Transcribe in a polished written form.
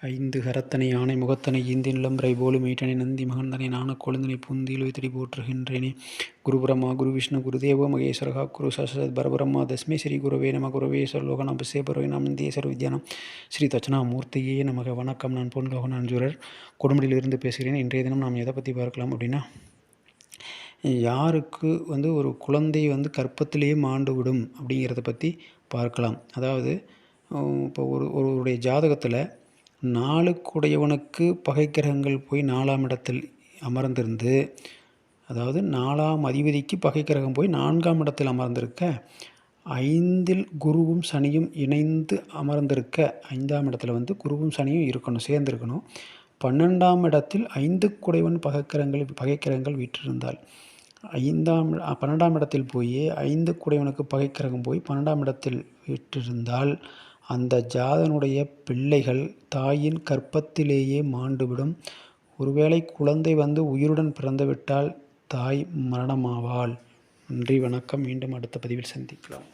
ஐந்து கரத்தனை யானை முகத்தனை ஈந்தின் இளம்பிறை போலும் ஈட்டனை நந்தி மகந்தனை நாணக் கொழுந்தனை பூந்தியில் வைத்தடி போற்றுகின்றேனே. குரு பிரம்மா குரு விஷ்ணு குருதேவோ மகேஸ்வரகா குரு சாட்சாத் பரபிரம்மா தஸ்மை ஸ்ரீ குருவே நம. குருவே சர்வலோகநாம் பிசேபரவே நாம் இந்திய சர்வ வித்யானம் ஸ்ரீ தட்சணாமூர்த்தியே நமக. வணக்கம். நான் பொன்லோக நஞ்சூரர் கொடுமுடியிலிருந்து பேசுகிறேன். இன்றைய தினம் நாம் எதை பற்றி பார்க்கலாம் அப்படின்னா, யாருக்கு ஒரு குழந்தை கர்ப்பத்திலேயே மாண்டு விடும் அப்படிங்கிறத பற்றி பார்க்கலாம். அதாவது இப்போ ஒருவருடைய ஜாதகத்தில் 4க்குடையவனுக்கு பகை கிரகங்கள் போய் 4ஆம் இடத்தில் அமர்ந்திருந்து, அதாவது 4ஆம் அதிபதிக்கு பகை கிரகம் போய் 4ஆம் இடத்தில் அமர்ந்திருக்க, 5இல் குருவும் சனியும் இணைந்து அமர்ந்திருக்க, 5ஆம் இடத்துல குருவும் சனியும் இருக்கணும், சேர்ந்திருக்கணும். 12ஆம் இடத்தில் 5க்குடையவன் பகைக்கிரகங்கள் வீற்றிருந்தால், 12ஆம் இடத்தில் போய் 5க்குடையவனுக்கு பகைக்கிரகம் போய் 12ஆம் இடத்தில் வீற்றிருந்தால், அந்த ஜாதனுடைய பிள்ளைகள் தாயின் கர்ப்பத்திலேயே மாண்டுவிடும். ஒருவேளை குழந்தை உயிருடன் பிறந்துவிட்டால் தாய் மரணமாவாள். நன்றி, வணக்கம். மீண்டும் அடுத்த பதிவில் சந்திக்கலாம்.